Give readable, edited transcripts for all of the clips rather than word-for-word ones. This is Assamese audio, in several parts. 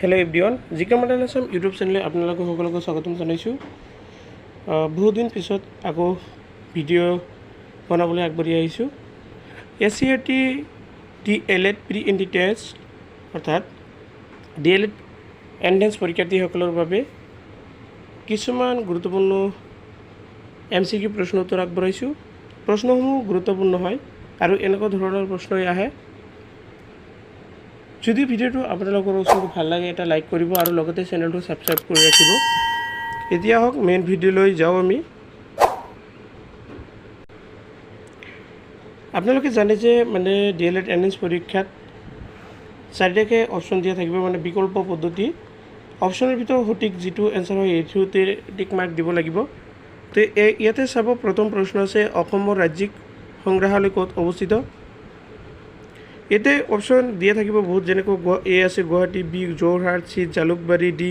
हेलो एवरीवन जिके मॉडल आसाम यूट्यूब चैनल आपलोगों সকলকে স্বাগতম জানাইছোঁ বহুত দিন পিছত আকৌ ভিডিও বনাবলৈ আগবাঢ়ি আহিছোঁ SCRT DElEd pre entry test অর্থাৎ ডিএলএড এন্ট্রেন্স পৰীক্ষাৰ্থীসকলৰ বাবে কিছুমান গুৰুত্বপূৰ্ণ এমসিকিউ প্ৰশ্ন উত্তৰ আগবঢ়াইছোঁ প্ৰশ্নসমূহ গুৰুত্বপূৰ্ণ হয় আৰু এনেকুৱা ধৰণৰ প্ৰশ্নই আহে যদি ভিডিওটো আপোনালোকৰ ওচৰত ভাল লাগে এটা লাইক কৰিব আৰু লগতে চেনেলটো সাবস্ক্ৰাইব কৰি ৰাখিব এতিয়া হক মেইন ভিডিওলৈ যাও আমি আপোনালোকে জানে যে মানে ডিএলএড এন্ট্রেন্স পৰীক্ষাত চাৰিটাকে অপচন দিয়া থাকিব মানে বিকল্প পদ্ধতি অপচনৰ ভিতৰত সঠিক যেটো এনসাৰ হয় এইটোতে টিক মাৰ্ক দিব লাগিব তো ইয়াতে চাব প্ৰথম প্ৰশ্ন আছে অসমৰ ৰাজ্যিক সংগ্ৰহালয় ক'ত অৱস্থিত এতে অপশন দিয়া থাকিব বহুত যেনেকৈ এ আছে গুৱাহাটী বি যোৰহাট সি জালুকবাৰী ডি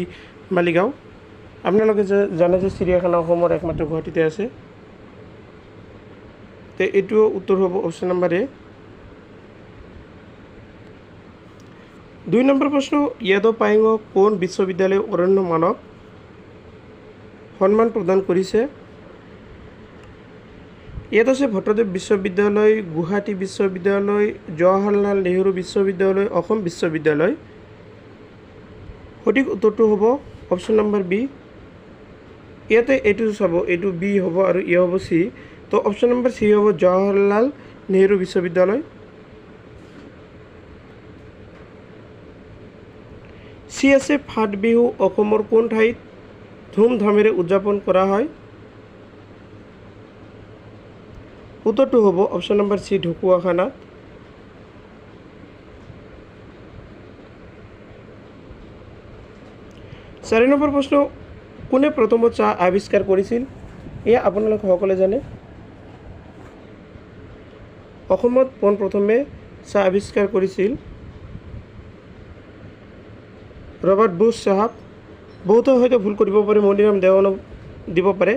মালিগাঁও আপোনালোকে জানে যে চিৰিয়াখানা অসমৰ একমাত্ৰ গুৱাহাটীতে আছে তে এটো উত্তৰ হ'ব অপশন নম্বৰ এ 2 নম্বৰ প্ৰশ্ন ইয়াদৱ পায়েঙক কোন বিশ্ববিদ্যালয় অৰণ্য মানক সন্মান প্ৰদান কৰিছে ইয়াত আছে ভট্টদেৱ বিশ্ববিদ্যালয় গুৱাহাটী বিশ্ববিদ্যালয় জৱাহৰলাল নেহৰু বিশ্ববিদ্যালয় অসম বিশ্ববিদ্যালয় সঠিক উত্তৰটো হ'ব অপশন নম্বৰ বি ইয়াতে এটো চাব এটো বি হ'ব আৰু ই হ'ব সি তো অপশন নম্বৰ সি হ'ব জৱাহৰলাল নেহৰু বিশ্ববিদ্যালয় সি আছে ফাট বিহু অসমৰ কোন ঠাইত ধুমধামেৰে উদযাপন কৰা হয় উত্তৰটো হ'ব অপশন নম্বৰ সি ঢকুৱাখানাত 4 নম্বৰ প্ৰশ্ন কোনে প্ৰথমত চাহ আৱিষ্কাৰ কৰিছিল এয়া আপোনালোকে সকলোৱে জানে অসমত পোন প্ৰথমে চাহ আৱিষ্কাৰ কৰিছিল ৰবাৰ্ট বুছ সাহেব বহুত হয়তো ভুল কৰিব পাৰে মনিৰাম দেৱানক দিব পাৰে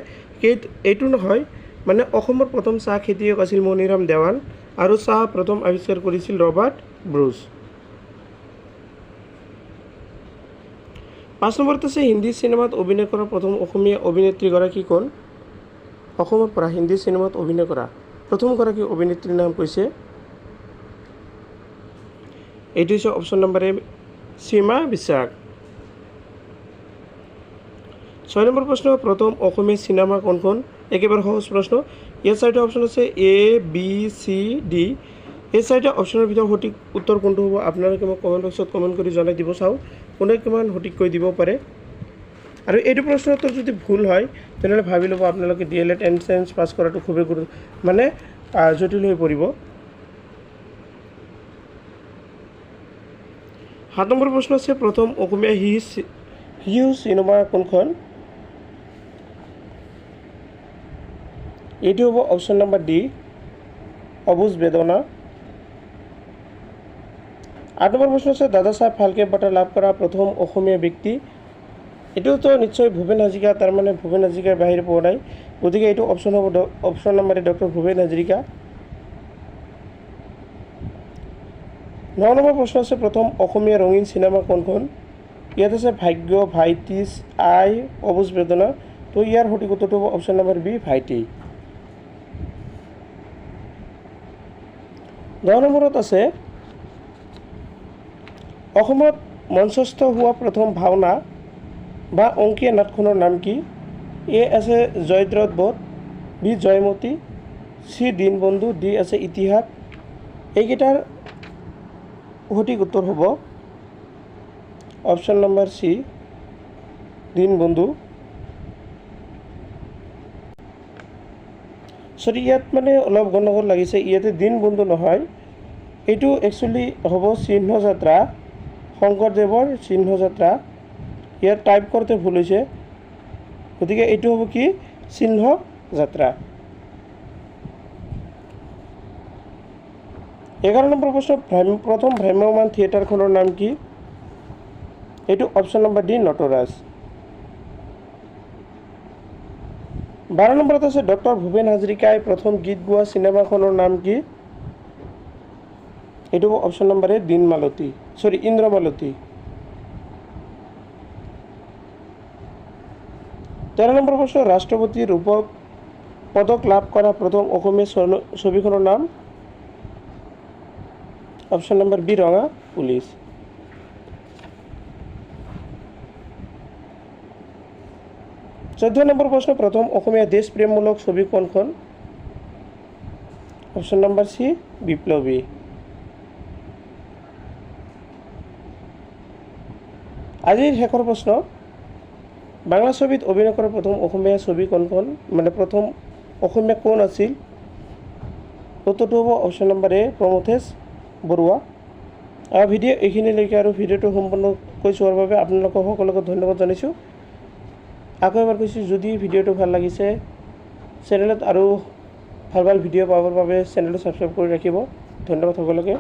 এইটো নহয় মানে অসমৰ প্ৰথম চাহ খেতিয়ক আছিল মনিৰাম দেৱান আৰু চাহ প্ৰথম আৱিষ্কাৰ কৰিছিল ৰবাৰ্ট ব্ৰুছ 5 নম্বৰত আছে হিন্দী সিনেমাত অভিনয় কৰা প্ৰথম অসমীয়া অভিনেত্ৰী গৰাকী কোন অসমৰ পৰা হিন্দী সিনেমাত অভিনয় কৰা প্ৰথম গৰাকী অভিনেত্ৰীৰ নাম কৈছে এইটো হৈছে অপশন নম্বৰ এ সীমা বিশ্বাস 6 নম্বৰ প্ৰশ্ন প্ৰথম অসমীয়া সিনেমা কোনখন একেবাৰে সহজ প্ৰশ্ন ইয়াৰ চাৰিটা অপশন আছে এ বি সি ডি এই চাৰিটা অপশনৰ ভিতৰত সঠিক উত্তৰ কোনটো হ'ব আপোনালোকে মোক কমেন্ট বক্সত কমেন্ট কৰি জনাই দিব চাও কোনে কিমান সঠিক কৈ দিব পাৰে আৰু এইটো প্ৰশ্নৰ উত্তৰ যদি ভুল হয় তেনলে ভাবি লব আপোনালোকে ডিএলএড এন্ট্ৰেন্স পাস কৰাটো খুবেই মানে জটিল হৈ পৰিব 7 নম্বৰ প্ৰশ্ন আছে প্ৰথম অসমীয়া হিউ সিনেমা কোনখন এইটো হ'ব অপশন নম্বৰ ডি অবুজ বেদনা 8 নম্বৰ প্ৰশ্ন আছে দাদা সাহেব ফালকে বঁটা লাভ কৰা প্ৰথম অসমীয়া ব্যক্তি এটো তো নিশ্চয় ভূপেন হাজৰিকা তাৰ মানে ভূপেন হাজৰিকাৰ বাহিৰে পোৱা নাই গতিকে এইটো অপশন হ'ব option number doctor Bhupen Hazarika 9 number প্ৰশ্ন আছে প্ৰথম অসমীয়া ৰঙীন সিনেমা কোনখন ইয়াত আছে ভাগ্য ভাইটি আই অবুজ বেদনা তো ইয়াৰ সঠিক উত্তৰটো হ'ব অপশন নম্বৰ বি ভাইটি 10 নম্বৰত আছে অসমত মঞ্চস্থ হোৱা প্ৰথম ভাওনা বা অংকীয়া নাটখনৰ নাম কি এ আছে জয়দ্ৰত বধ বি জয়মতী সি দীনবন্ধু ডি আছে ইতিহাস এইকেইটাৰ সঠিক উত্তৰ হ'ব অপশন নম্বৰ সি দীনবন্ধু সৰি ইয়াত মানে অলপ গণ্ডগোল লাগিছে ইয়াতে দীনবন্ধু নহয় এইটো একচুয়ালি হ'ব সিংহযাত্ৰা শংকৰদেৱৰ সিংহযাত্ৰা ইয়াত টাইপ কৰোঁতে ভুল হৈছে গতিকে এইটো হ'ব কি সিংহযাত্ৰা 11 নম্বৰ প্ৰশ্ন প্ৰথম ভ্ৰাম্যমান থিয়েটাৰখনৰ নাম কি এইটো অপশন নম্বৰ ডি নটৰাজ 12 নম্বৰত আছে ডক্টৰ ভূপেন হাজৰিকাই প্ৰথম গীত গোৱা সিনেমাখনৰ নাম কি এইটো অপশন নম্বৰ এ দিনমালতী ইন্দ্ৰমালতী 13 নম্বৰ প্ৰশ্ন ৰাষ্ট্ৰপতিৰ ৰূপক পদক লাভ কৰা প্ৰথম অসমীয়া ছবিখনৰ নাম অপশ্যন নম্বৰ বি ৰঙা পুলিচ 14 নম্বৰ প্ৰশ্ন প্ৰথম অসমীয়া দেশপ্ৰেমমূলক ছবি কোনখন অপশ্যন নম্বৰ সি বিপ্লৱী আজিৰ শেষৰ প্ৰশ্ন বাংলা ছবিত অভিনয় কৰা প্ৰথম অসমীয়া ছবি কোনখন মানে প্ৰথম অসমীয়া কোন আছিল উত্তৰটো হ'ব অপশ্যন নম্বৰ এ প্ৰমথেশ বৰুৱা ভিডিঅ' এইখিনিলৈকে আৰু ভিডিঅ'টো সম্পূৰ্ণকৈ চোৱাৰ বাবে আপোনালোকক সকলোকে ধন্যবাদ জনাইছোঁ আকৌ এবাৰ কৈছোঁ যদি ভিডিঅ'টো ভাল লাগিছে চেনেলত আৰু ভাল ভাল ভিডিঅ' পাবৰ বাবে চেনেলটো ছাবস্ক্ৰাইব কৰি ৰাখিব ধন্যবাদ সকলোকে